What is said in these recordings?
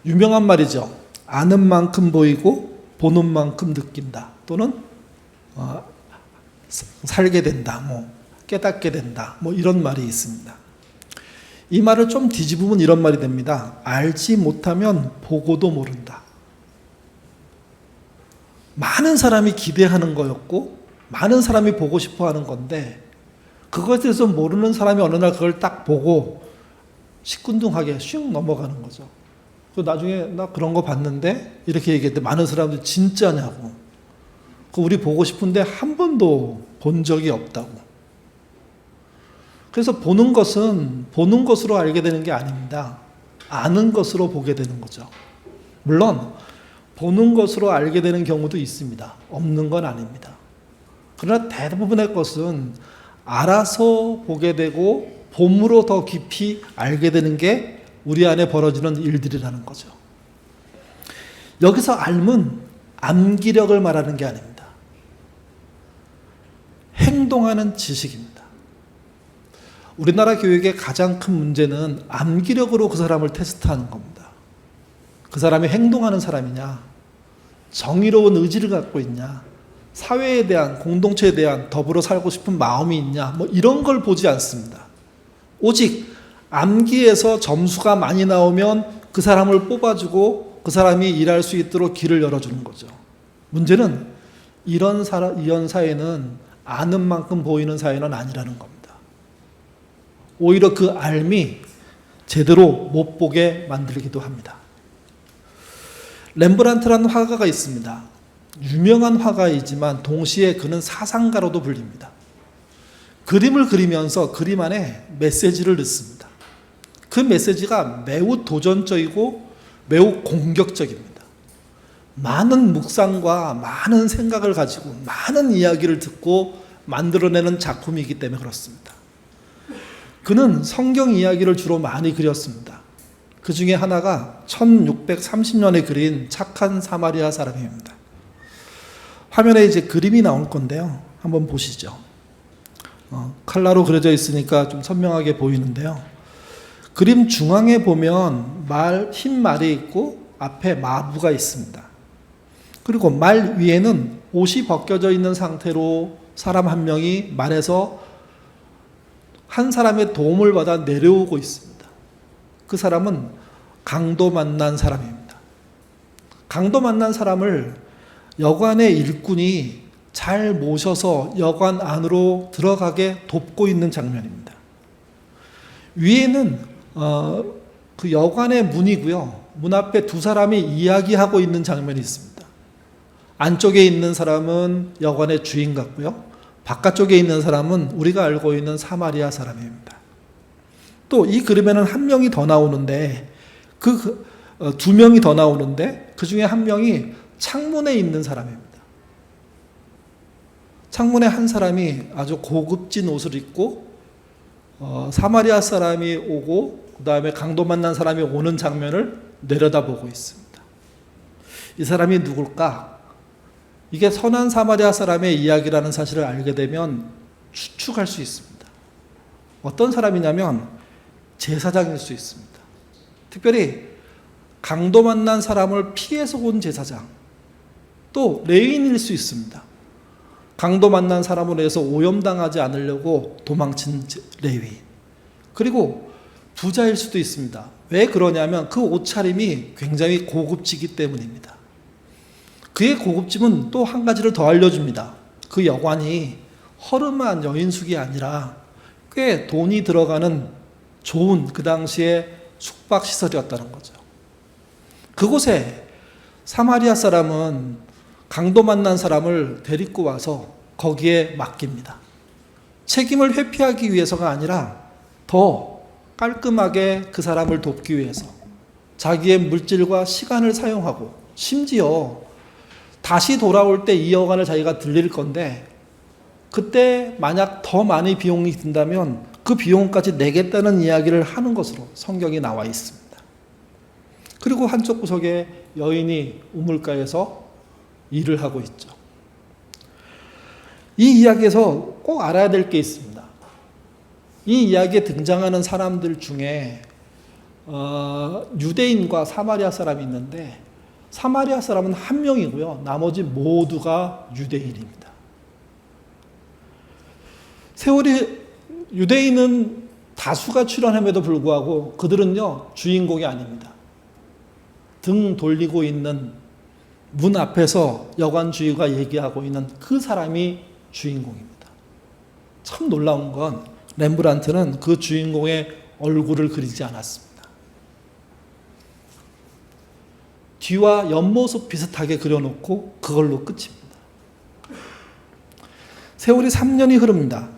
유명한 말이죠. 아는 만큼 보이고 보는 만큼 느낀다. 또는 살게 된다. 깨닫게 된다. 이런 말이 있습니다. 이 말을 좀 뒤집으면 이런 말이 됩니다. 알지 못하면 보고도 모른다. 많은 사람이 기대하는 거였고 많은 사람이 보고 싶어 하는 건데 그것에 대해서 모르는 사람이 어느 날 그걸 딱 보고 시큰둥하게 슉 넘어가는 거죠. 나중에 나 그런 거 봤는데 이렇게 얘기했는데 많은 사람들이 진짜냐고. 우리 보고 싶은데 한 번도 본 적이 없다고. 그래서 보는 것은 보는 것으로 알게 되는 게 아닙니다. 아는 것으로 보게 되는 거죠. 물론 보는 것으로 알게 되는 경우도 있습니다. 없는 건 아닙니다. 그러나 대부분의 것은 알아서 보게 되고 봄으로 더 깊이 알게 되는 게 우리 안에 벌어지는 일들이라는 거죠. 여기서 알은 암기력을 말하는 게 아닙니다. 행동하는 지식입니다. 우리나라 교육의 가장 큰 문제는 암기력으로 그 사람을 테스트하는 겁니다. 그 사람이 행동하는 사람이냐, 정의로운 의지를 갖고 있냐, 사회에 대한, 공동체에 대한 더불어 살고 싶은 마음이 있냐, 이런 걸 보지 않습니다. 오직 암기에서 점수가 많이 나오면 그 사람을 뽑아주고 그 사람이 일할 수 있도록 길을 열어주는 거죠. 문제는 이런 사회는 아는 만큼 보이는 사회는 아니라는 겁니다. 오히려 그 알미 제대로 못 보게 만들기도 합니다. 렘브란트라는 화가가 있습니다. 유명한 화가이지만 동시에 그는 사상가로도 불립니다. 그림을 그리면서 그림 안에 메시지를 넣습니다. 그 메시지가 매우 도전적이고 매우 공격적입니다. 많은 묵상과 많은 생각을 가지고 많은 이야기를 듣고 만들어내는 작품이기 때문에 그렇습니다. 그는 성경 이야기를 주로 많이 그렸습니다. 그 중에 하나가 1630년에 그린 착한 사마리아 사람입니다. 화면에 이제 그림이 나올 건데요. 한번 보시죠. 칼라로 그려져 있으니까 좀 선명하게 보이는데요. 그림 중앙에 보면 흰 말이 있고 앞에 마부가 있습니다. 그리고 말 위에는 옷이 벗겨져 있는 상태로 사람 한 명이 말에서 한 사람의 도움을 받아 내려오고 있습니다. 그 사람은 강도 만난 사람입니다. 강도 만난 사람을 여관의 일꾼이 잘 모셔서 여관 안으로 들어가게 돕고 있는 장면입니다. 위에는 그 여관의 문이고요. 문 앞에 두 사람이 이야기하고 있는 장면이 있습니다. 안쪽에 있는 사람은 여관의 주인 같고요. 바깥쪽에 있는 사람은 우리가 알고 있는 사마리아 사람입니다. 또 이 그림에는 한 명이 더 나오는데 두 명이 더 나오는데 그 중에 한 명이 창문에 있는 사람입니다. 창문에 한 사람이 아주 고급진 옷을 입고 사마리아 사람이 오고 그 다음에 강도 만난 사람이 오는 장면을 내려다보고 있습니다. 이 사람이 누굴까? 이게 선한 사마리아 사람의 이야기라는 사실을 알게 되면 추측할 수 있습니다. 어떤 사람이냐면 제사장일 수 있습니다. 특별히 강도 만난 사람을 피해서 온 제사장, 또 레위인일 수 있습니다. 강도 만난 사람으로 해서 오염당하지 않으려고 도망친 레위인. 그리고 부자일 수도 있습니다. 왜 그러냐면 그 옷차림이 굉장히 고급지기 때문입니다. 그의 고급짐은 또 한 가지를 더 알려줍니다. 그 여관이 허름한 여인숙이 아니라 꽤 돈이 들어가는 좋은 그 당시에 숙박시설이었다는 거죠. 그곳에 사마리아 사람은 강도 만난 사람을 데리고 와서 거기에 맡깁니다. 책임을 회피하기 위해서가 아니라 더 깔끔하게 그 사람을 돕기 위해서 자기의 물질과 시간을 사용하고 심지어 다시 돌아올 때 이 여관을 자기가 들릴 건데 그때 만약 더 많이 비용이 든다면 그 비용까지 내겠다는 이야기를 하는 것으로 성경이 나와 있습니다. 그리고 한쪽 구석에 여인이 우물가에서 일을 하고 있죠. 이 이야기에서 꼭 알아야 될 게 있습니다. 이 이야기에 등장하는 사람들 중에 유대인과 사마리아 사람이 있는데 사마리아 사람은 한 명이고요. 나머지 모두가 유대인입니다. 세월이 유대인은 다수가 출연함에도 불구하고 그들은요 주인공이 아닙니다. 등 돌리고 있는 문 앞에서 여관주의가 얘기하고 있는 그 사람이 주인공입니다. 참 놀라운 건 렘브란트는 그 주인공의 얼굴을 그리지 않았습니다. 뒤와 옆모습 비슷하게 그려놓고 그걸로 끝입니다. 세월이 3년이 흐릅니다.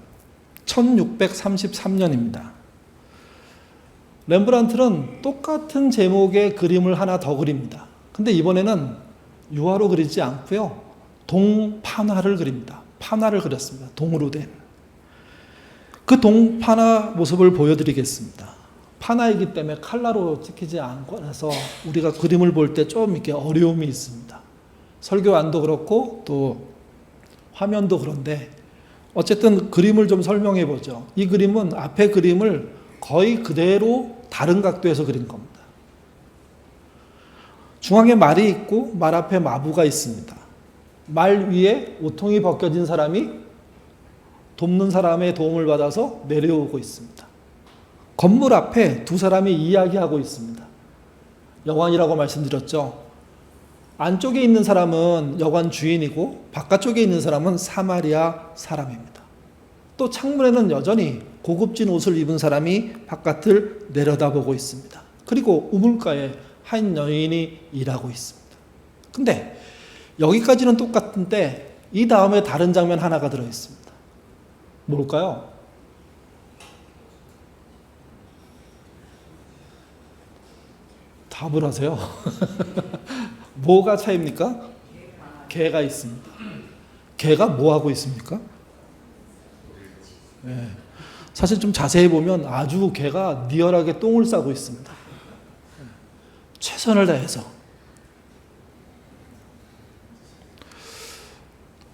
1633년입니다. 렘브란트는 똑같은 제목의 그림을 하나 더 그립니다. 근데 이번에는 유화로 그리지 않고요. 동판화를 그립니다. 판화를 그렸습니다. 동으로 된. 그 동판화 모습을 보여드리겠습니다. 판화이기 때문에 칼라로 찍히지 않고 해서 우리가 그림을 볼 때 좀 이렇게 어려움이 있습니다. 설교안도 그렇고 또 화면도 그런데 어쨌든 그림을 좀 설명해 보죠. 이 그림은 앞에 그림을 거의 그대로 다른 각도에서 그린 겁니다. 중앙에 말이 있고 말 앞에 마부가 있습니다. 말 위에 오통이 벗겨진 사람이 돕는 사람의 도움을 받아서 내려오고 있습니다. 건물 앞에 두 사람이 이야기하고 있습니다. 여관이라고 말씀드렸죠. 안쪽에 있는 사람은 여관 주인이고 바깥쪽에 있는 사람은 사마리아 사람입니다. 또 창문에는 여전히 고급진 옷을 입은 사람이 바깥을 내려다보고 있습니다. 그리고 우물가에 한 여인이 일하고 있습니다. 근데 여기까지는 똑같은데 이 다음에 다른 장면 하나가 들어있습니다. 뭘까요? 답을 하세요. 뭐가 차이입니까? 개가 있습니다. 개가 뭐 하고 있습니까? 네. 사실 좀 자세히 보면 아주 개가 리얼하게 똥을 싸고 있습니다. 최선을 다해서.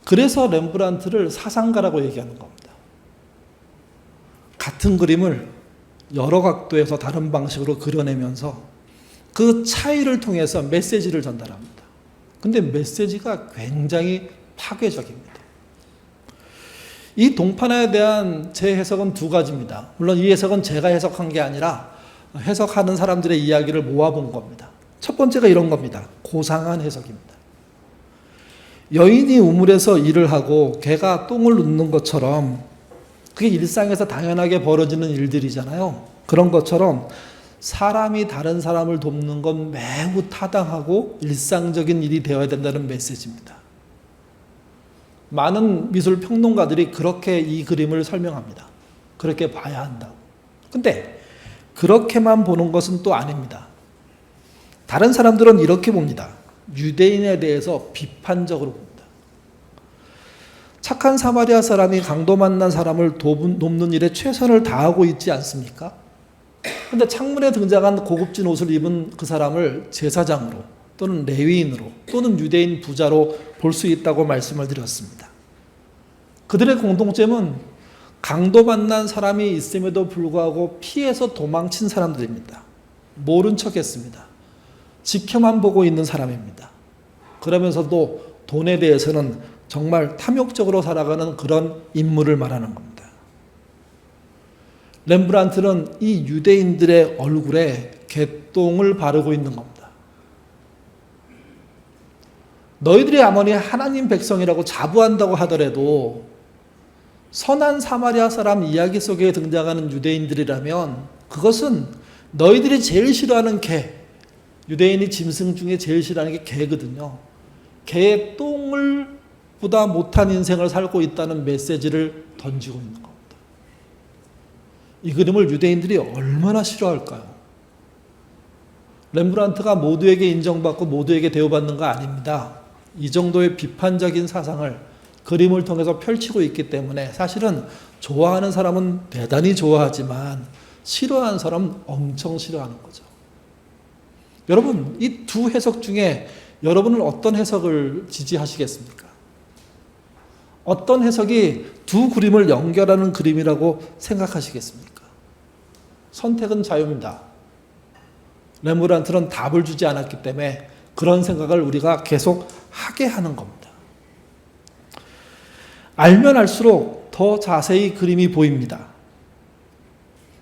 그래서 렘브란트를 사상가라고 얘기하는 겁니다. 같은 그림을 여러 각도에서 다른 방식으로 그려내면서 그 차이를 통해서 메시지를 전달합니다. 근데 메시지가 굉장히 파괴적입니다. 이 동판화에 대한 제 해석은 두 가지입니다. 물론 이 해석은 제가 해석한 게 아니라 해석하는 사람들의 이야기를 모아본 겁니다. 첫 번째가 이런 겁니다. 고상한 해석입니다. 여인이 우물에서 일을 하고 개가 똥을 눕는 것처럼 그게 일상에서 당연하게 벌어지는 일들이잖아요. 그런 것처럼 사람이 다른 사람을 돕는 건 매우 타당하고 일상적인 일이 되어야 된다는 메시지입니다. 많은 미술 평론가들이 그렇게 이 그림을 설명합니다. 그렇게 봐야 한다고. 근데 그렇게만 보는 것은 또 아닙니다. 다른 사람들은 이렇게 봅니다. 유대인에 대해서 비판적으로 봅니다. 착한 사마리아 사람이 강도 만난 사람을 돕는 일에 최선을 다하고 있지 않습니까? 근데 창문에 등장한 고급진 옷을 입은 그 사람을 제사장으로 또는 레위인으로 또는 유대인 부자로 볼 수 있다고 말씀을 드렸습니다. 그들의 공통점은 강도 만난 사람이 있음에도 불구하고 피해서 도망친 사람들입니다. 모른 척했습니다. 지켜만 보고 있는 사람입니다. 그러면서도 돈에 대해서는 정말 탐욕적으로 살아가는 그런 인물을 말하는 겁니다. 렘브란트는 이 유대인들의 얼굴에 개똥을 바르고 있는 겁니다. 너희들이 아무리 하나님 백성이라고 자부한다고 하더라도 선한 사마리아 사람 이야기 속에 등장하는 유대인들이라면 그것은 너희들이 제일 싫어하는 개, 유대인이 짐승 중에 제일 싫어하는 게 개거든요. 개의 똥을 보다 못한 인생을 살고 있다는 메시지를 던지고 있는 겁니다. 이 그림을 유대인들이 얼마나 싫어할까요? 렘브란트가 모두에게 인정받고 모두에게 대우받는 거 아닙니다. 이 정도의 비판적인 사상을 그림을 통해서 펼치고 있기 때문에 사실은 좋아하는 사람은 대단히 좋아하지만 싫어하는 사람은 엄청 싫어하는 거죠. 여러분, 이 두 해석 중에 여러분은 어떤 해석을 지지하시겠습니까? 어떤 해석이 두 그림을 연결하는 그림이라고 생각하시겠습니까? 선택은 자유입니다. 레므란트는 답을 주지 않았기 때문에 그런 생각을 우리가 계속 하게 하는 겁니다. 알면 알수록 더 자세히 그림이 보입니다.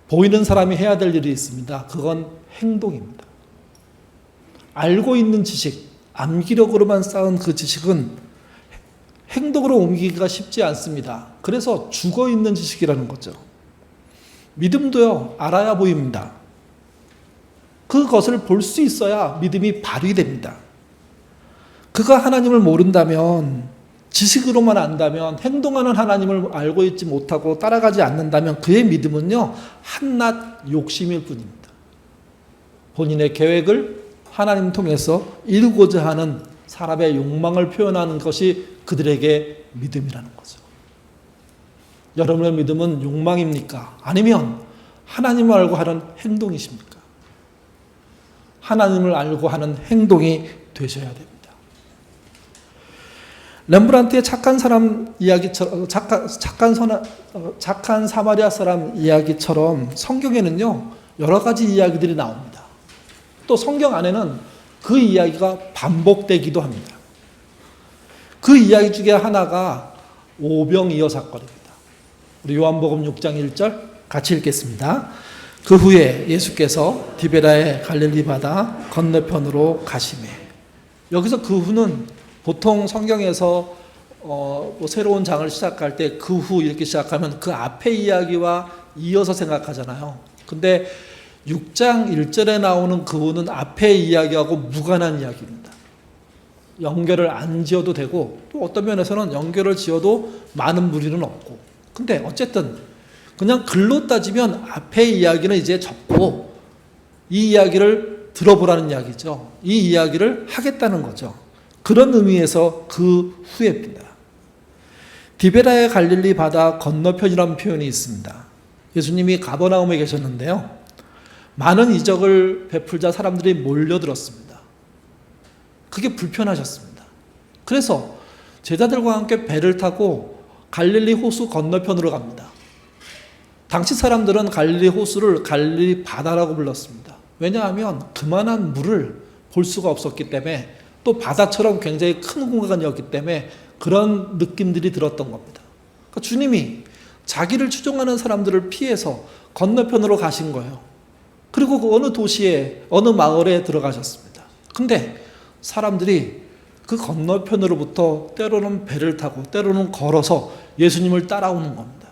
보이는 사람이 해야 될 일이 있습니다. 그건 행동입니다. 알고 있는 지식, 암기력으로만 쌓은 그 지식은 행동으로 옮기기가 쉽지 않습니다. 그래서 죽어있는 지식이라는 거죠. 믿음도요, 알아야 보입니다. 그것을 볼 수 있어야 믿음이 발휘됩니다. 그가 하나님을 모른다면, 지식으로만 안다면, 행동하는 하나님을 알고 있지 못하고 따라가지 않는다면 그의 믿음은요, 한낱 욕심일 뿐입니다. 본인의 계획을 하나님 통해서 이루고자 하는 사람의 욕망을 표현하는 것이 그들에게 믿음이라는 거죠. 여러분의 믿음은 욕망입니까? 아니면 하나님을 알고 하는 행동이십니까? 하나님을 알고 하는 행동이 되셔야 됩니다. 렘브란트의 착한 사람 이야기처럼, 착한 사마리아 사람 이야기처럼 성경에는요, 여러 가지 이야기들이 나옵니다. 또 성경 안에는 그 이야기가 반복되기도 합니다. 그 이야기 중에 하나가 오병이어 사건입니다. 우리 요한복음 6장 1절 같이 읽겠습니다. 그 후에 예수께서 디베라의 갈릴리 바다 건너편으로 가시매. 여기서 그 후는 보통 성경에서 새로운 장을 시작할 때 그 후 이렇게 시작하면 그 앞에 이야기와 이어서 생각하잖아요. 근데 6장 1절에 나오는 그 후는 앞에 이야기하고 무관한 이야기입니다. 연결을 안 지어도 되고 또 어떤 면에서는 연결을 지어도 많은 무리는 없고, 근데 어쨌든 그냥 글로 따지면 앞에 이야기는 이제 접고 이 이야기를 들어보라는 이야기죠. 이 이야기를 하겠다는 거죠. 그런 의미에서 그 후에입니다. 디베라의 갈릴리 바다 건너편이라는 표현이 있습니다. 예수님이 가버나움에 계셨는데요, 많은 이적을 베풀자 사람들이 몰려들었습니다. 그게 불편하셨습니다. 그래서 제자들과 함께 배를 타고 갈릴리 호수 건너편으로 갑니다. 당시 사람들은 갈릴리 호수를 갈릴리 바다라고 불렀습니다. 왜냐하면 그만한 물을 볼 수가 없었기 때문에, 또 바다처럼 굉장히 큰 공간이었기 때문에 그런 느낌들이 들었던 겁니다. 그러니까 주님이 자기를 추종하는 사람들을 피해서 건너편으로 가신 거예요. 그리고 그 어느 도시에, 어느 마을에 들어가셨습니다. 근데 사람들이 그 건너편으로부터 때로는 배를 타고 때로는 걸어서 예수님을 따라오는 겁니다.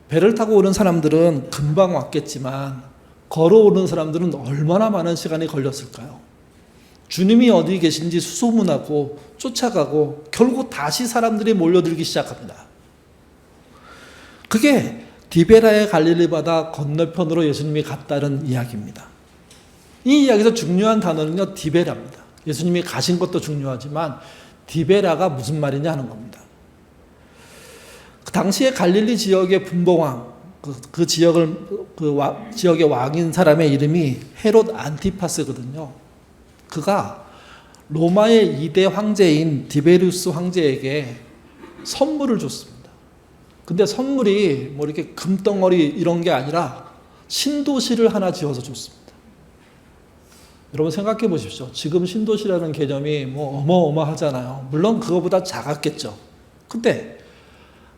배를 타고 오는 사람들은 금방 왔겠지만 걸어오는 사람들은 얼마나 많은 시간이 걸렸을까요? 주님이 어디 계신지 수소문하고 쫓아가고 결국 다시 사람들이 몰려들기 시작합니다. 그게 디베라의 갈릴리 바다 건너편으로 예수님이 갔다는 이야기입니다. 이 이야기에서 중요한 단어는요, 디베라입니다. 예수님이 가신 것도 중요하지만 디베라가 무슨 말이냐 하는 겁니다. 그 당시에 갈릴리 지역의 분봉왕, 그 지역의 왕인 사람의 이름이 헤롯 안티파스거든요. 그가 로마의 2대 황제인 디베리우스 황제에게 선물을 줬습니다. 근데 선물이 뭐 이렇게 금덩어리 이런 게 아니라 신도시를 하나 지어서 줬습니다. 여러분 생각해 보십시오. 지금 신도시라는 개념이 뭐 어마어마하잖아요. 물론 그거보다 작았겠죠. 근데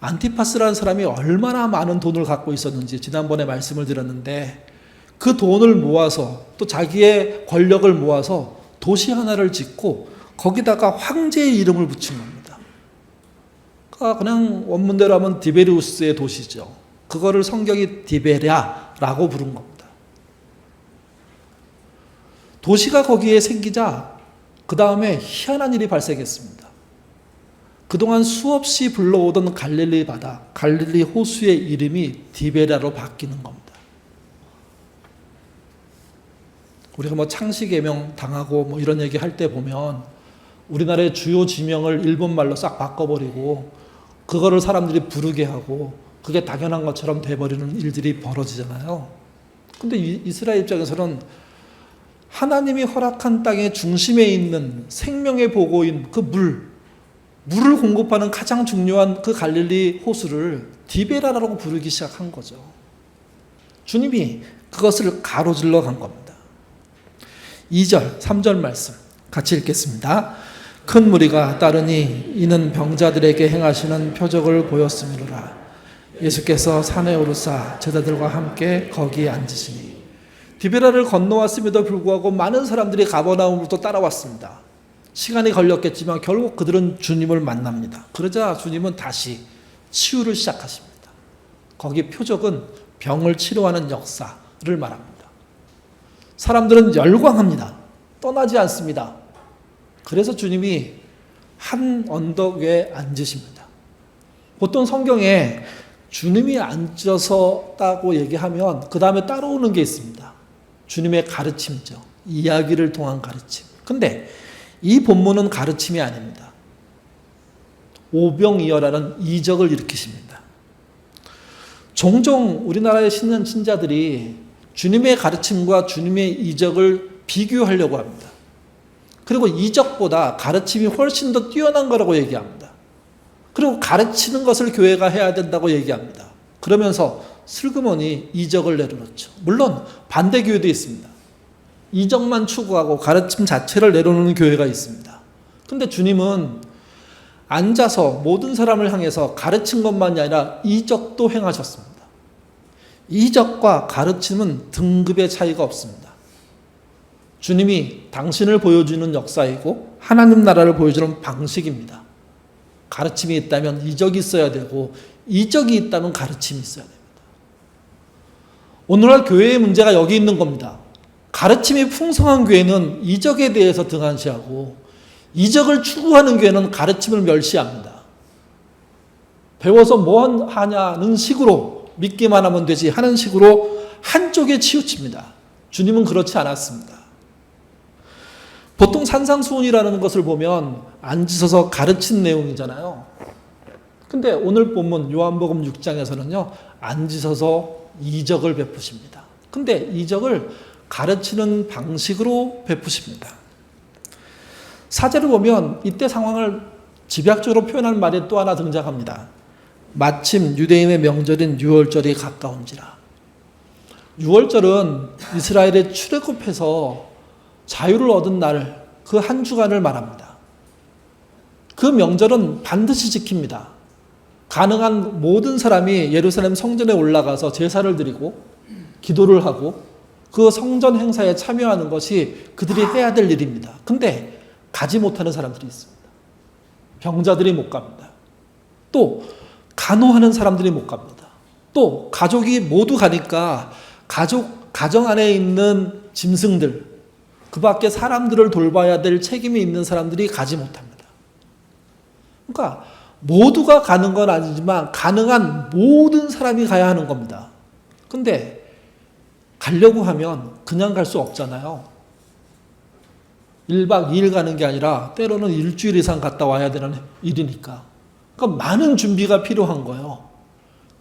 안티파스라는 사람이 얼마나 많은 돈을 갖고 있었는지 지난번에 말씀을 드렸는데, 그 돈을 모아서 또 자기의 권력을 모아서 도시 하나를 짓고 거기다가 황제의 이름을 붙인 겁니다. 그러니까 그냥 원문대로 하면 디베리우스의 도시죠. 그거를 성경이 디베랴라고 부른 겁니다. 도시가 거기에 생기자 그 다음에 희한한 일이 발생했습니다. 그동안 수없이 불러오던 갈릴리 바다, 갈릴리 호수의 이름이 디베랴로 바뀌는 겁니다. 우리가 뭐 창씨개명 당하고 뭐 이런 얘기 할 때 보면 우리나라의 주요 지명을 일본말로 싹 바꿔버리고 그거를 사람들이 부르게 하고 그게 당연한 것처럼 돼버리는 일들이 벌어지잖아요. 근데 이스라엘 입장에서는 하나님이 허락한 땅의 중심에 있는 생명의 보고인 그 물을 공급하는 가장 중요한 그 갈릴리 호수를 디베라라고 부르기 시작한 거죠. 주님이 그것을 가로질러 간 겁니다. 2절, 3절 말씀 같이 읽겠습니다. 큰 무리가 따르니 이는 병자들에게 행하시는 표적을 보였음이로라. 예수께서 산에 오르사 제자들과 함께 거기에 앉으시니 디베라를 건너왔음에도 불구하고 많은 사람들이 가버나움으로 따라왔습니다. 시간이 걸렸겠지만 결국 그들은 주님을 만납니다. 그러자 주님은 다시 치유를 시작하십니다. 거기 표적은 병을 치료하는 역사를 말합니다. 사람들은 열광합니다. 떠나지 않습니다. 그래서 주님이 한 언덕 위에 앉으십니다. 보통 성경에 주님이 앉아서다고 얘기하면 그 다음에 따라오는 게 있습니다. 주님의 가르침이죠. 이야기를 통한 가르침. 근데 이 본문은 가르침이 아닙니다. 오병이어라는 이적을 일으키십니다. 종종 우리나라의 신자들이 주님의 가르침과 주님의 이적을 비교하려고 합니다. 그리고 이적보다 가르침이 훨씬 더 뛰어난 거라고 얘기합니다. 그리고 가르치는 것을 교회가 해야 된다고 얘기합니다. 그러면서 슬그머니 이적을 내려놓죠. 물론 반대 교회도 있습니다. 이적만 추구하고 가르침 자체를 내려놓는 교회가 있습니다. 근데 주님은 앉아서 모든 사람을 향해서 가르친 것만이 아니라 이적도 행하셨습니다. 이적과 가르침은 등급의 차이가 없습니다. 주님이 당신을 보여주는 역사이고 하나님 나라를 보여주는 방식입니다. 가르침이 있다면 이적이 있어야 되고 이적이 있다면 가르침이 있어야 됩니다. 오늘날 교회의 문제가 여기 있는 겁니다. 가르침이 풍성한 교회는 이적에 대해서 등한시하고 이적을 추구하는 교회는 가르침을 멸시합니다. 배워서 뭐 하냐는 식으로 믿기만 하면 되지 하는 식으로 한쪽에 치우칩니다. 주님은 그렇지 않았습니다. 보통 산상수훈이라는 것을 보면 앉으셔서 가르친 내용이잖아요. 근데 오늘 본문 요한복음 6장에서는요. 앉으셔서 이적을 베푸십니다. 근데 이적을 가르치는 방식으로 베푸십니다. 사제를 보면 이때 상황을 집약적으로 표현한 말이 또 하나 등장합니다. 마침 유대인의 명절인 유월절이 가까운지라. 유월절은 이스라엘의 출애굽해서 자유를 얻은 날, 그 한 주간을 말합니다. 그 명절은 반드시 지킵니다. 가능한 모든 사람이 예루살렘 성전에 올라가서 제사를 드리고 기도를 하고 그 성전 행사에 참여하는 것이 그들이 해야 될 일입니다. 근데 가지 못하는 사람들이 있습니다. 병자들이 못 갑니다. 또 간호하는 사람들이 못 갑니다. 또 가족이 모두 가니까 가정 안에 있는 짐승들, 그 밖에 사람들을 돌봐야 될 책임이 있는 사람들이 가지 못합니다. 그러니까 모두가 가는 건 아니지만 가능한 모든 사람이 가야 하는 겁니다. 근데 가려고 하면 그냥 갈 수 없잖아요. 1박 2일 가는 게 아니라 때로는 일주일 이상 갔다 와야 되는 일이니까. 그러니까 많은 준비가 필요한 거예요.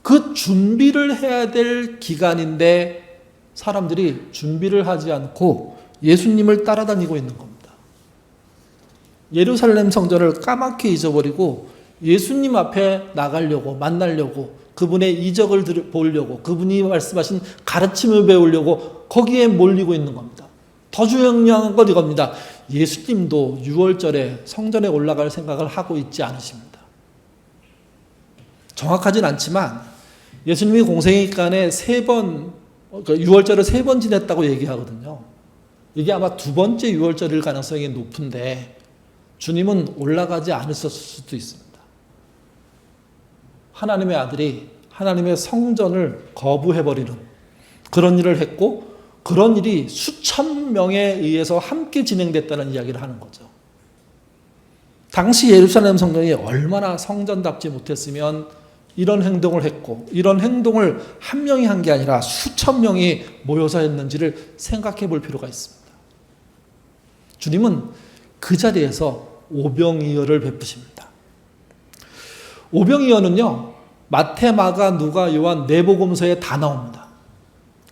그 준비를 해야 될 기간인데 사람들이 준비를 하지 않고 예수님을 따라다니고 있는 겁니다. 예루살렘 성전을 까맣게 잊어버리고 예수님 앞에 나가려고, 만나려고, 그분의 이적을 보려고, 그분이 말씀하신 가르침을 배우려고 거기에 몰리고 있는 겁니다. 더 중요한 건 이겁니다. 예수님도 6월절에 성전에 올라갈 생각을 하고 있지 않으십니다. 정확하진 않지만 예수님이 공생의 기간에 3번, 6월절을 3번 지냈다고 얘기하거든요. 이게 아마 2번째 6월절일 가능성이 높은데 주님은 올라가지 않으셨을 수도 있습니다. 하나님의 아들이 하나님의 성전을 거부해버리는 그런 일을 했고 그런 일이 수천 명에 의해서 함께 진행됐다는 이야기를 하는 거죠. 당시 예루살렘 성전이 얼마나 성전답지 못했으면 이런 행동을 했고 이런 행동을 한 명이 한 게 아니라 수천 명이 모여서 했는지를 생각해 볼 필요가 있습니다. 주님은 그 자리에서 오병이어를 베푸십니다. 오병이어는요, 마태, 마가, 누가, 요한 네 복음서에 다 나옵니다.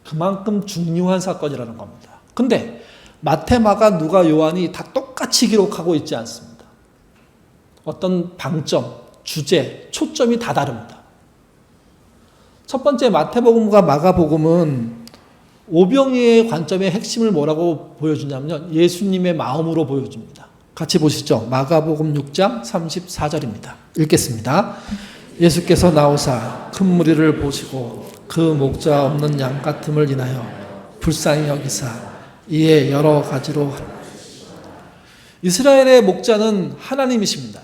그만큼 중요한 사건이라는 겁니다. 근데 마태, 마가, 누가, 요한이 다 똑같이 기록하고 있지 않습니다. 어떤 방점, 주제, 초점이 다 다릅니다. 첫 번째 마태복음과 마가복음은 오병이의 관점의 핵심을 뭐라고 보여주냐면 예수님의 마음으로 보여줍니다. 같이 보시죠. 마가복음 6장 34절입니다. 읽겠습니다. 예수께서 나오사 큰 무리를 보시고 그 목자 없는 양 같음을 인하여 불쌍히 여기사 이에 여러 가지로 이스라엘의 목자는 하나님이십니다.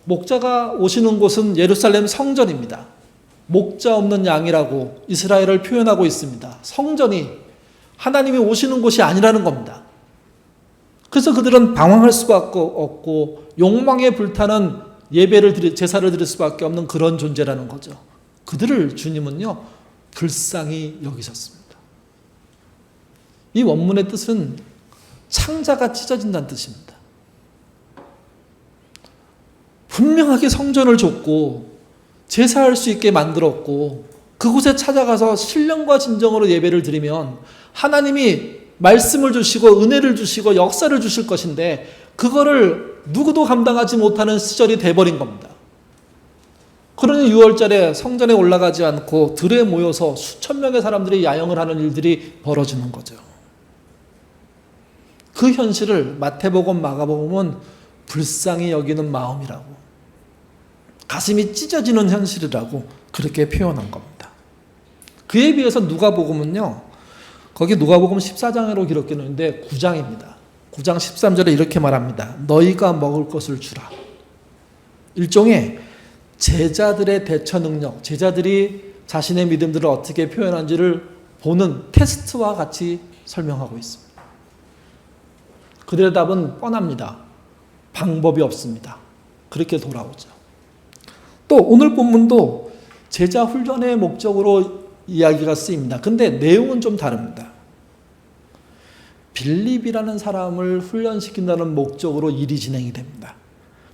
목자가 오시는 곳은 예루살렘 성전입니다. 목자 없는 양이라고 이스라엘을 표현하고 있습니다. 성전이 하나님이 오시는 곳이 아니라는 겁니다. 그래서 그들은 방황할 수밖에 없고 욕망에 불타는 제사를 드릴 수밖에 없는 그런 존재라는 거죠. 그들을 주님은요 불쌍히 여기셨습니다. 이 원문의 뜻은 창자가 찢어진다는 뜻입니다. 분명하게 성전을 줬고 제사할 수 있게 만들었고 그곳에 찾아가서 신령과 진정으로 예배를 드리면 하나님이 말씀을 주시고 은혜를 주시고 역사를 주실 것인데 그거를 누구도 감당하지 못하는 시절이 돼버린 겁니다. 그러니 6월절에 성전에 올라가지 않고 들에 모여서 수천 명의 사람들이 야영을 하는 일들이 벌어지는 거죠. 그 현실을 마태복음, 마가복음은 불쌍히 여기는 마음이라고, 가슴이 찢어지는 현실이라고 그렇게 표현한 겁니다. 그에 비해서 누가복음은요, 거기 누가복음 14장으로 기록되어 있는데 9장입니다. 9장 13절에 이렇게 말합니다. 너희가 먹을 것을 주라. 일종의 제자들의 대처 능력, 제자들이 자신의 믿음들을 어떻게 표현한지를 보는 테스트와 같이 설명하고 있습니다. 그들의 답은 뻔합니다. 방법이 없습니다. 그렇게 돌아오죠. 또 오늘 본문도 제자 훈련의 목적으로 이야기가 쓰입니다. 근데 내용은 좀 다릅니다. 빌립이라는 사람을 훈련시킨다는 목적으로 일이 진행이 됩니다.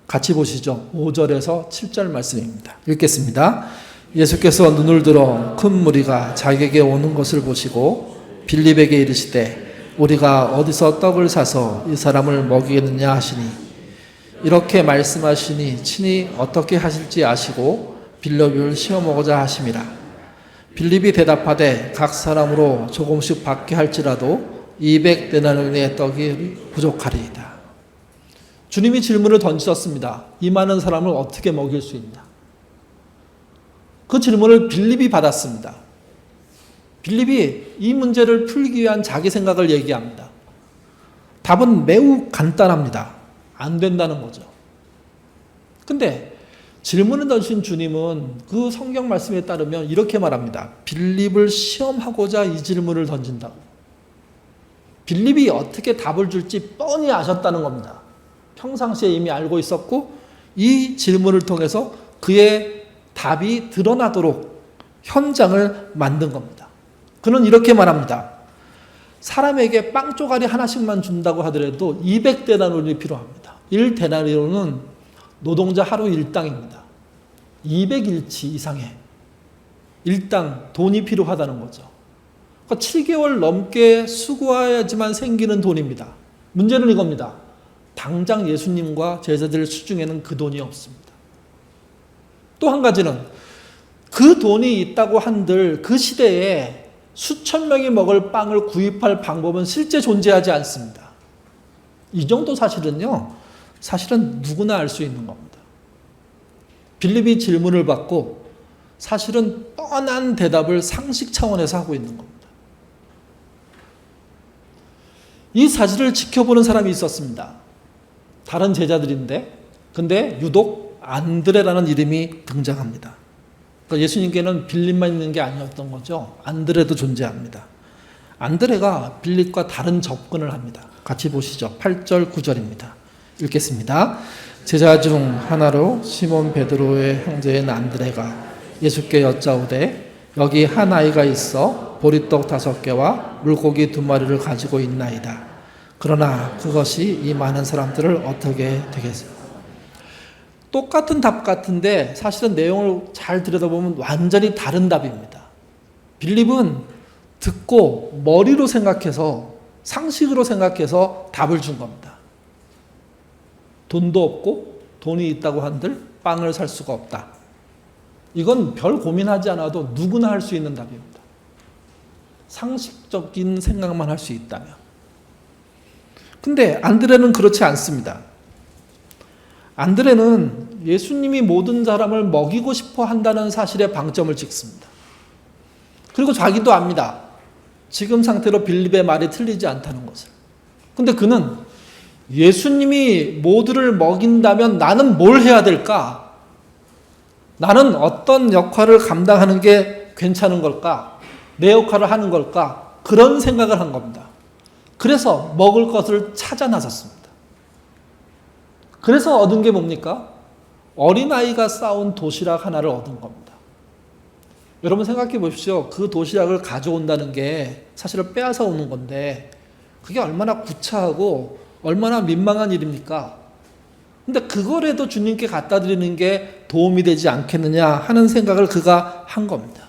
같이 보시죠. 5절에서 7절 말씀입니다. 읽겠습니다. 예수께서 눈을 들어 큰 무리가 자기에게 오는 것을 보시고 빌립에게 이르시되 우리가 어디서 떡을 사서 이 사람을 먹이겠느냐 하시니 이렇게 말씀하시니 친히 어떻게 하실지 아시고 빌립을 시험하고자 하심이라. 빌립이 대답하되 각 사람으로 조금씩 받게 할지라도 200데나리온의 떡이 부족하리이다. 주님이 질문을 던지셨습니다. 이 많은 사람을 어떻게 먹일 수 있냐? 그 질문을 빌립이 받았습니다. 빌립이 이 문제를 풀기 위한 자기 생각을 얘기합니다. 답은 매우 간단합니다. 안 된다는 거죠. 근데 질문을 던진 주님은 그 성경 말씀에 따르면 이렇게 말합니다. 빌립을 시험하고자 이 질문을 던진다고. 빌립이 어떻게 답을 줄지 뻔히 아셨다는 겁니다. 평상시에 이미 알고 있었고 이 질문을 통해서 그의 답이 드러나도록 현장을 만든 겁니다. 그는 이렇게 말합니다. 사람에게 빵 쪼가리 하나씩만 준다고 하더라도 200데나리온이 필요합니다. 1데나리온은 노동자 하루 일당입니다. 200일치 이상의 일당 돈이 필요하다는 거죠. 그러니까 7개월 넘게 수고해야지만 생기는 돈입니다. 문제는 이겁니다. 당장 예수님과 제자들 수중에는 그 돈이 없습니다. 또 한 가지는 그 돈이 있다고 한들 그 시대에 수천 명이 먹을 빵을 구입할 방법은 실제 존재하지 않습니다. 이 정도 사실은 누구나 알 수 있는 겁니다. 빌립이 질문을 받고 사실은 뻔한 대답을 상식 차원에서 하고 있는 겁니다. 이 사실을 지켜보는 사람이 있었습니다. 다른 제자들인데 근데 유독 안드레라는 이름이 등장합니다. 그러니까 예수님께는 빌립만 있는 게 아니었던 거죠. 안드레도 존재합니다. 안드레가 빌립과 다른 접근을 합니다. 같이 보시죠. 8절 9절입니다. 읽겠습니다. 제자 중 하나로 시몬 베드로의 형제인 안드레가 예수께 여짜오되 여기 한 아이가 있어 보리떡 5개와 물고기 2마리를 가지고 있나이다. 그러나 그것이 이 많은 사람들을 어떻게 되겠어요? 똑같은 답 같은데 사실은 내용을 잘 들여다보면 완전히 다른 답입니다. 빌립은 듣고 머리로 생각해서 상식으로 생각해서 답을 준 겁니다. 돈도 없고 돈이 있다고 한들 빵을 살 수가 없다. 이건 별 고민하지 않아도 누구나 할 수 있는 답입니다. 상식적인 생각만 할 수 있다면. 근데 안드레는 그렇지 않습니다. 안드레는 예수님이 모든 사람을 먹이고 싶어 한다는 사실에 방점을 찍습니다. 그리고 자기도 압니다. 지금 상태로 빌립의 말이 틀리지 않다는 것을. 근데 그는 예수님이 모두를 먹인다면 나는 뭘 해야 될까? 나는 어떤 역할을 감당하는 게 괜찮은 걸까? 내 역할을 하는 걸까? 그런 생각을 한 겁니다. 그래서 먹을 것을 찾아 나섰습니다. 그래서 얻은 게 뭡니까? 어린아이가 싸온 도시락 하나를 얻은 겁니다. 여러분 생각해 보십시오. 그 도시락을 가져온다는 게 사실은 빼앗아 오는 건데 그게 얼마나 구차하고 얼마나 민망한 일입니까? 근데 그거라도 주님께 갖다 드리는 게 도움이 되지 않겠느냐 하는 생각을 그가 한 겁니다.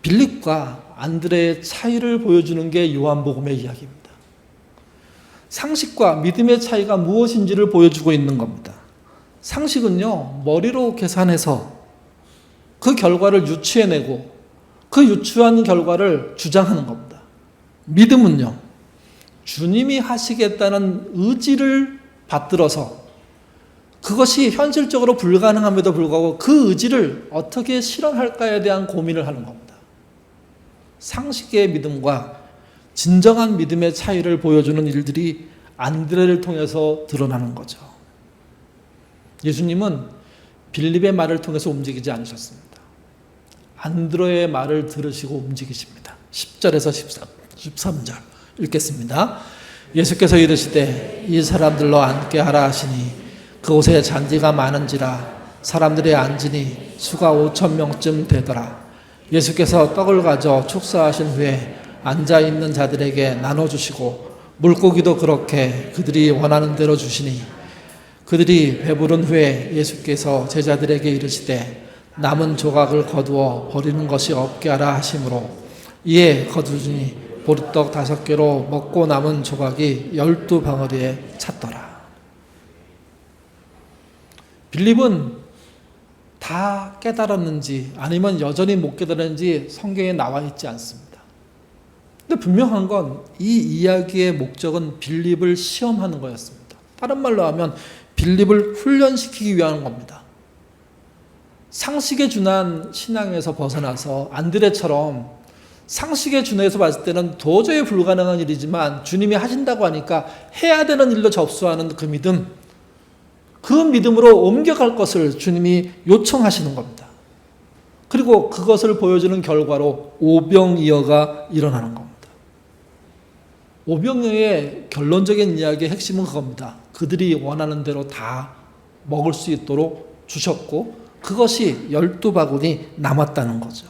빌립과 안드레의 차이를 보여주는 게 요한복음의 이야기입니다. 상식과 믿음의 차이가 무엇인지를 보여주고 있는 겁니다. 상식은요, 머리로 계산해서 그 결과를 유추해내고 그 유추한 결과를 주장하는 겁니다. 믿음은요, 주님이 하시겠다는 의지를 받들어서 그것이 현실적으로 불가능함에도 불구하고 그 의지를 어떻게 실현할까에 대한 고민을 하는 겁니다. 상식의 믿음과 진정한 믿음의 차이를 보여주는 일들이 안드레를 통해서 드러나는 거죠. 예수님은 빌립의 말을 통해서 움직이지 않으셨습니다. 안드레의 말을 들으시고 움직이십니다. 10절에서 13절 읽겠습니다. 예수께서 이르시되 이 사람들로 앉게 하라 하시니 그곳에 잔디가 많은지라 사람들이 앉으니 수가 5,000명쯤 되더라. 예수께서 떡을 가져 축사하신 후에 앉아있는 자들에게 나눠주시고 물고기도 그렇게 그들이 원하는 대로 주시니 그들이 배부른 후에 예수께서 제자들에게 이르시되 남은 조각을 거두어 버리는 것이 없게 하라 하시므로 이에 거두니 보리떡 5개로 먹고 남은 조각이 12방울이에 찼더라. 빌립은 다 깨달았는지 아니면 여전히 못 깨달았는지 성경에 나와 있지 않습니다. 근데 분명한 건 이 이야기의 목적은 빌립을 시험하는 거였습니다. 다른 말로 하면 빌립을 훈련시키기 위한 겁니다. 상식에 준한 신앙에서 벗어나서 안드레처럼 상식에 준해서 봤을 때는 도저히 불가능한 일이지만 주님이 하신다고 하니까 해야 되는 일로 접수하는 그 믿음, 그 믿음으로 옮겨갈 것을 주님이 요청하시는 겁니다. 그리고 그것을 보여주는 결과로 오병이어가 일어나는 겁니다. 오병이어의 결론적인 이야기의 핵심은 그겁니다. 그들이 원하는 대로 다 먹을 수 있도록 주셨고 그것이 12바구니 남았다는 거죠.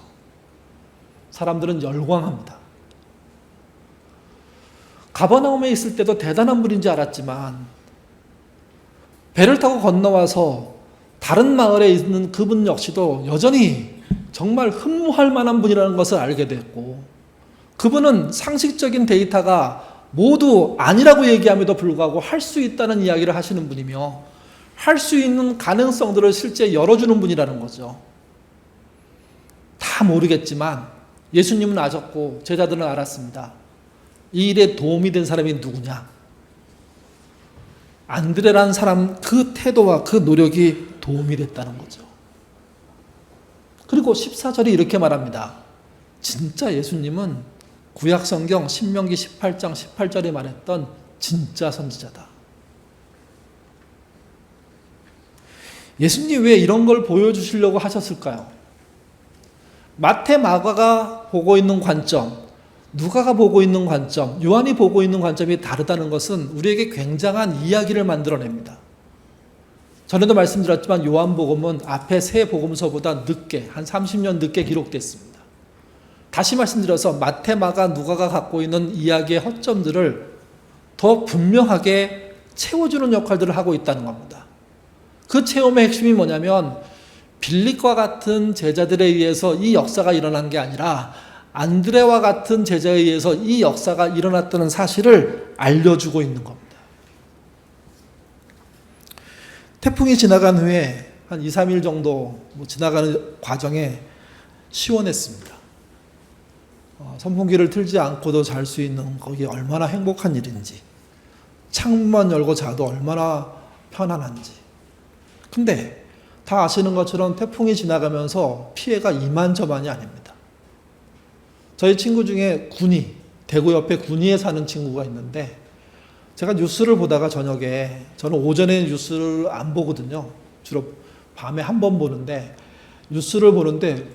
사람들은 열광합니다. 가버나움에 있을 때도 대단한 분인지 알았지만 배를 타고 건너와서 다른 마을에 있는 그분 역시도 여전히 정말 흠모할 만한 분이라는 것을 알게 됐고 그분은 상식적인 데이터가 모두 아니라고 얘기함에도 불구하고 할 수 있다는 이야기를 하시는 분이며 할 수 있는 가능성들을 실제 열어주는 분이라는 거죠. 다 모르겠지만 예수님은 아셨고 제자들은 알았습니다. 이 일에 도움이 된 사람이 누구냐? 안드레라는 사람 그 태도와 그 노력이 도움이 됐다는 거죠. 그리고 14절이 이렇게 말합니다. 진짜 예수님은 구약성경 신명기 18장 18절에 말했던 진짜 선지자다. 예수님 왜 이런 걸 보여주시려고 하셨을까요? 마태, 마가가 보고 있는 관점, 누가가 보고 있는 관점, 요한이 보고 있는 관점이 다르다는 것은 우리에게 굉장한 이야기를 만들어냅니다. 전에도 말씀드렸지만 요한복음은 앞에 세 복음서보다 늦게, 한 30년 늦게 기록됐습니다. 다시 말씀드려서 마태, 마가, 누가가 갖고 있는 이야기의 허점들을 더 분명하게 채워주는 역할들을 하고 있다는 겁니다. 그 체험의 핵심이 뭐냐면 빌립과 같은 제자들에 의해서 이 역사가 일어난 게 아니라 안드레와 같은 제자에 의해서 이 역사가 일어났다는 사실을 알려주고 있는 겁니다. 태풍이 지나간 후에 한 2, 3일 정도 지나가는 과정에 시원했습니다. 선풍기를 틀지 않고도 잘 수 있는 거기 얼마나 행복한 일인지, 창문만 열고 자도 얼마나 편안한지. 근데 다 아시는 것처럼 태풍이 지나가면서 피해가 이만저만이 아닙니다. 저희 친구 중에 대구 옆에 군위에 사는 친구가 있는데, 제가 뉴스를 보다가 저녁에, 저는 오전에 뉴스를 안 보거든요. 주로 밤에 한 번 보는데, 뉴스를 보는데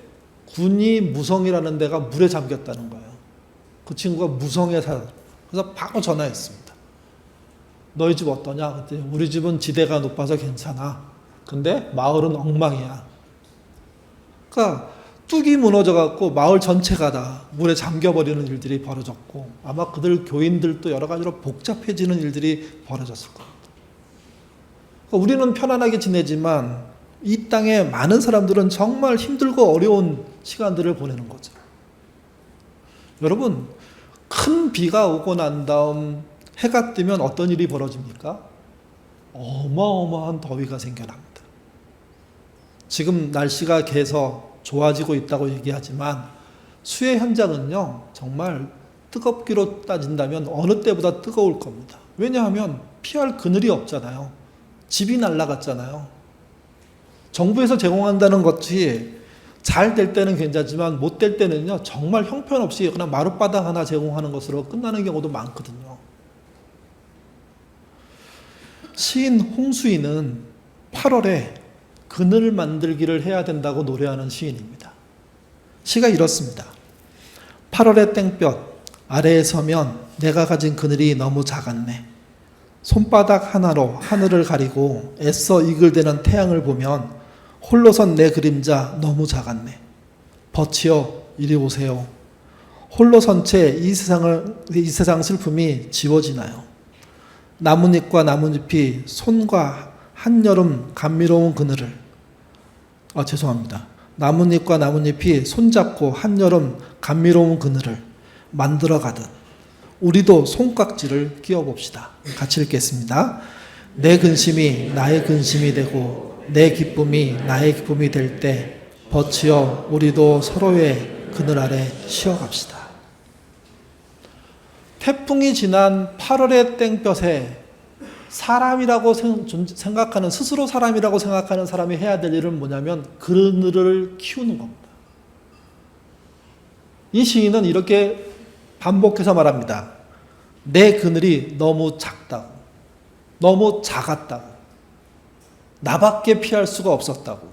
군위 무성이라는 데가 물에 잠겼다는 거예요. 그 친구가 무성에 살아요. 그래서 바로 전화했습니다. 너희 집 어떠냐? 그랬더니 우리 집은 지대가 높아서 괜찮아. 근데 마을은 엉망이야. 그러니까 뚝이 무너져갖고 마을 전체가 다 물에 잠겨버리는 일들이 벌어졌고, 아마 그들 교인들도 여러 가지로 복잡해지는 일들이 벌어졌을 겁니다. 그러니까 우리는 편안하게 지내지만 이 땅에 많은 사람들은 정말 힘들고 어려운 시간들을 보내는 거죠. 여러분, 큰 비가 오고 난 다음 해가 뜨면 어떤 일이 벌어집니까? 어마어마한 더위가 생겨납니다. 지금 날씨가 개서 좋아지고 있다고 얘기하지만 수해 현장은요, 정말 뜨겁기로 따진다면 어느 때보다 뜨거울 겁니다. 왜냐하면 피할 그늘이 없잖아요. 집이 날아갔잖아요. 정부에서 제공한다는 것이 잘 될 때는 괜찮지만 못 될 때는요, 정말 형편없이 그냥 마룻바닥 하나 제공하는 것으로 끝나는 경우도 많거든요. 시인 홍수인은 8월에 그늘을 만들기를 해야 된다고 노래하는 시인입니다. 시가 이렇습니다. 8월의 땡볕 아래에 서면 내가 가진 그늘이 너무 작았네. 손바닥 하나로 하늘을 가리고 애써 이글대는 태양을 보면 홀로선 내 그림자 너무 작았네. 벗치어 이리 오세요. 홀로선 채 이 세상 슬픔이 지워지나요? 나뭇잎과 나뭇잎이 손과 한여름 감미로운 그늘을 나뭇잎과 나뭇잎이 손잡고 한여름 감미로운 그늘을 만들어가듯 우리도 손깍지를 끼워봅시다. 같이 읽겠습니다. 내 근심이 나의 근심이 되고 내 기쁨이 나의 기쁨이 될 때 벗치어 우리도 서로의 그늘 아래 쉬어갑시다. 태풍이 지난 8월의 땡볕에 사람이라고 생각하는, 스스로 사람이라고 생각하는 사람이 해야 될 일은 뭐냐면 그늘을 키우는 겁니다. 이 시인은 이렇게 반복해서 말합니다. 내 그늘이 너무 작다고, 너무 작았다고, 나밖에 피할 수가 없었다고.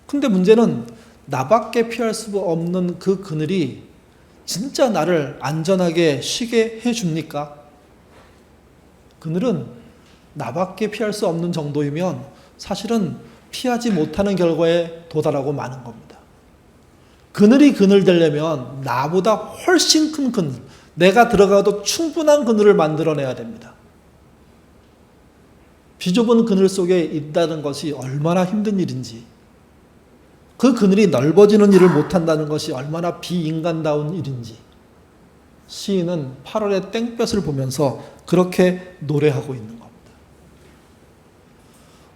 근데 문제는 나밖에 피할 수 없는 그 그늘이 진짜 나를 안전하게 쉬게 해줍니까? 그늘은 나밖에 피할 수 없는 정도이면 사실은 피하지 못하는 결과에 도달하고 마는 겁니다. 그늘이 그늘 되려면 나보다 훨씬 큰 그늘, 내가 들어가도 충분한 그늘을 만들어내야 됩니다. 비좁은 그늘 속에 있다는 것이 얼마나 힘든 일인지, 그 그늘이 넓어지는 일을 못한다는 것이 얼마나 비인간다운 일인지 시인은 8월의 땡볕을 보면서 그렇게 노래하고 있는 겁니다.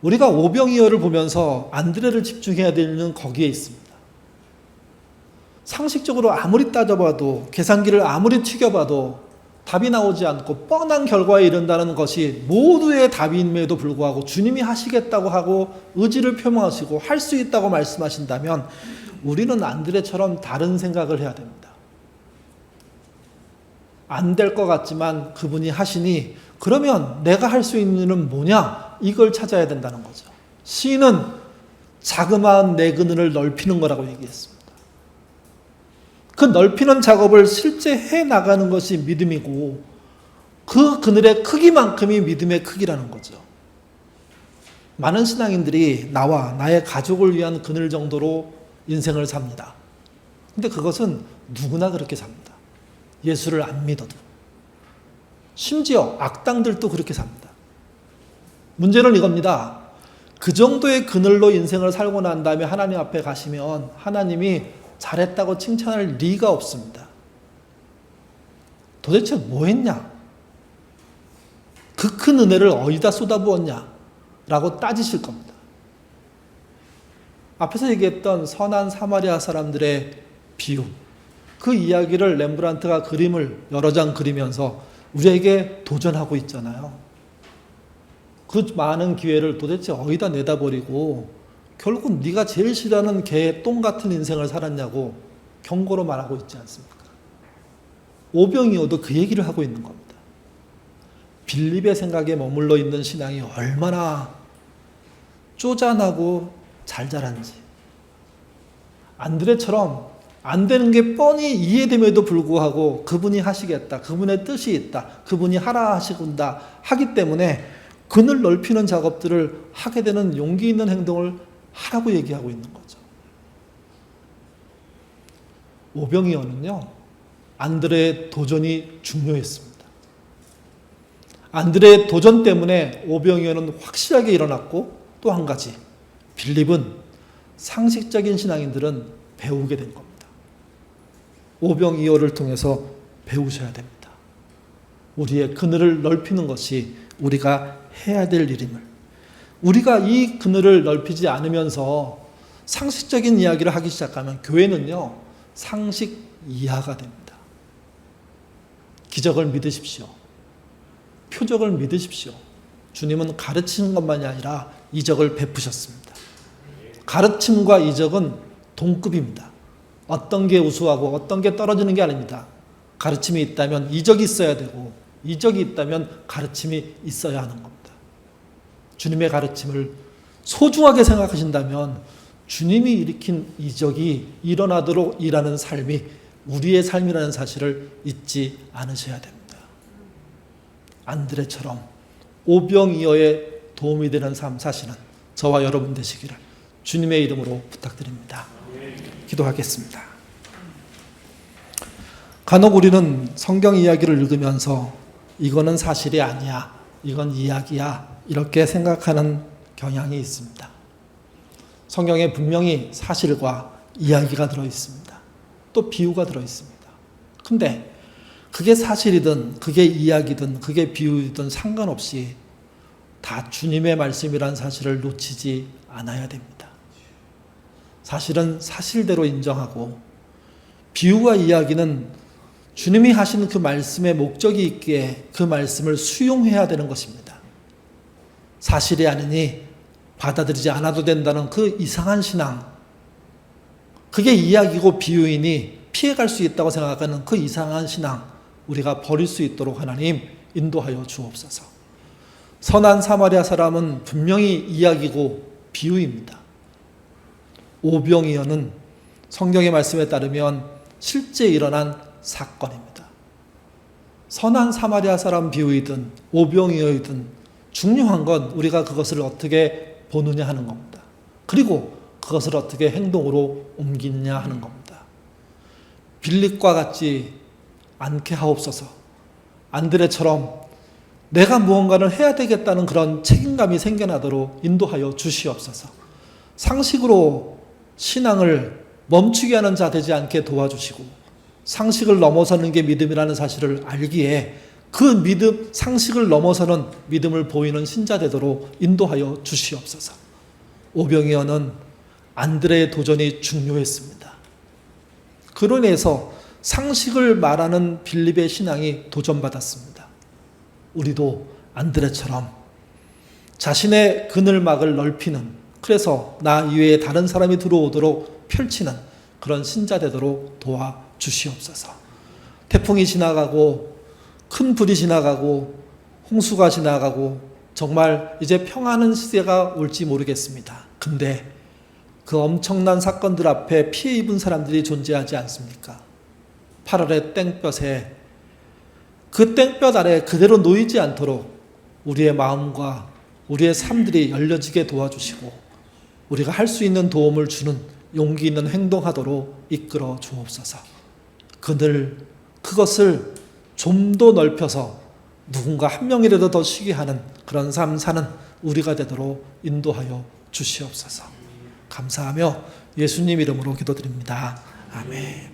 우리가 오병이어를 보면서 안드레를 집중해야 되는 거기에 있습니다. 상식적으로 아무리 따져봐도, 계산기를 아무리 튀겨봐도 답이 나오지 않고 뻔한 결과에 이른다는 것이 모두의 답임에도 불구하고 주님이 하시겠다고 하고 의지를 표명하시고 할 수 있다고 말씀하신다면 우리는 안드레처럼 다른 생각을 해야 됩니다. 안 될 것 같지만 그분이 하시니 그러면 내가 할 수 있는 일은 뭐냐? 이걸 찾아야 된다는 거죠. 시인은 자그마한 내 그늘을 넓히는 거라고 얘기했습니다. 그 넓히는 작업을 실제 해 나가는 것이 믿음이고 그 그늘의 크기만큼이 믿음의 크기라는 거죠. 많은 신앙인들이 나와 나의 가족을 위한 그늘 정도로 인생을 삽니다. 근데 그것은 누구나 그렇게 삽니다. 예수를 안 믿어도. 심지어 악당들도 그렇게 삽니다. 문제는 이겁니다. 그 정도의 그늘로 인생을 살고 난 다음에 하나님 앞에 가시면 하나님이 잘했다고 칭찬할 리가 없습니다. 도대체 뭐 했냐? 그 큰 은혜를 어디다 쏟아부었냐? 라고 따지실 겁니다. 앞에서 얘기했던 선한 사마리아 사람들의 비유, 그 이야기를 렘브란트가 그림을 여러 장 그리면서 우리에게 도전하고 있잖아요. 그 많은 기회를 도대체 어디다 내다버리고 결국 네가 제일 싫어하는 개의 똥 같은 인생을 살았냐고 경고로 말하고 있지 않습니까? 오병이어도 그 얘기를 하고 있는 겁니다. 빌립의 생각에 머물러 있는 신앙이 얼마나 쪼잔하고 잘 자란지. 안드레처럼 안 되는 게 뻔히 이해됨에도 불구하고 그분이 하시겠다, 그분의 뜻이 있다, 그분이 하라 하시군다 하기 때문에 그늘 넓히는 작업들을 하게 되는 용기 있는 행동을 하라고 얘기하고 있는 거죠. 오병이어는요, 안드레의 도전이 중요했습니다. 안드레의 도전 때문에 오병이어는 확실하게 일어났고, 또 한 가지, 빌립은 상식적인 신앙인들은 배우게 된 겁니다. 오병이어를 통해서 배우셔야 됩니다. 우리의 그늘을 넓히는 것이 우리가 해야 될 일임을. 우리가 이 그늘을 넓히지 않으면서 상식적인 이야기를 하기 시작하면 교회는요, 상식 이하가 됩니다. 기적을 믿으십시오. 표적을 믿으십시오. 주님은 가르치는 것만이 아니라 이적을 베푸셨습니다. 가르침과 이적은 동급입니다. 어떤 게 우수하고 어떤 게 떨어지는 게 아닙니다. 가르침이 있다면 이적이 있어야 되고, 이적이 있다면 가르침이 있어야 하는 겁니다. 주님의 가르침을 소중하게 생각하신다면 주님이 일으킨 이적이 일어나도록 일하는 삶이 우리의 삶이라는 사실을 잊지 않으셔야 됩니다. 안드레처럼 오병이어에 도움이 되는 삶 사시는 저와 여러분 되시기를 주님의 이름으로 부탁드립니다. 기도하겠습니다. 간혹 우리는 성경 이야기를 읽으면서 이거는 사실이 아니야, 이건 이야기야, 이렇게 생각하는 경향이 있습니다. 성경에 분명히 사실과 이야기가 들어있습니다. 또 비유가 들어있습니다. 근데 그게 사실이든 그게 이야기든 그게 비유이든 상관없이 다 주님의 말씀이란 사실을 놓치지 않아야 됩니다. 사실은 사실대로 인정하고 비유와 이야기는 주님이 하신 그 말씀의 목적이 있기에 그 말씀을 수용해야 되는 것입니다. 사실이 아니니 받아들이지 않아도 된다는 그 이상한 신앙, 그게 이야기고 비유이니 피해갈 수 있다고 생각하는 그 이상한 신앙, 우리가 버릴 수 있도록 하나님 인도하여 주옵소서. 선한 사마리아 사람은 분명히 이야기고 비유입니다. 오병이어는 성경의 말씀에 따르면 실제 일어난 사건입니다. 선한 사마리아 사람 비유이든 오병이어이든 중요한 건 우리가 그것을 어떻게 보느냐 하는 겁니다. 그리고 그것을 어떻게 행동으로 옮기느냐 하는 겁니다. 빌립과 같지 않게 하옵소서. 안드레처럼 내가 무언가를 해야 되겠다는 그런 책임감이 생겨나도록 인도하여 주시옵소서. 상식으로 신앙을 멈추게 하는 자 되지 않게 도와주시고, 상식을 넘어서는 게 믿음이라는 사실을 알기에 그 믿음, 상식을 넘어서는 믿음을 보이는 신자 되도록 인도하여 주시옵소서. 오병이어는 안드레의 도전이 중요했습니다. 그로 인해서 상식을 말하는 빌립의 신앙이 도전받았습니다. 우리도 안드레처럼 자신의 그늘막을 넓히는, 그래서 나 이외에 다른 사람이 들어오도록 펼치는 그런 신자 되도록 도와주시옵소서. 태풍이 지나가고 큰 불이 지나가고 홍수가 지나가고 정말 이제 평안한 시대가 올지 모르겠습니다. 근데 그 엄청난 사건들 앞에 피해 입은 사람들이 존재하지 않습니까? 8월의 땡볕에 그 땡볕 아래 그대로 놓이지 않도록 우리의 마음과 우리의 삶들이 열려지게 도와주시고 우리가 할 수 있는 도움을 주는 용기 있는 행동하도록 이끌어 주옵소서. 그것을 좀 더 넓혀서 누군가 한 명이라도 더 쉬게 하는 그런 삶 사는 우리가 되도록 인도하여 주시옵소서. 감사하며 예수님 이름으로 기도드립니다. 아멘.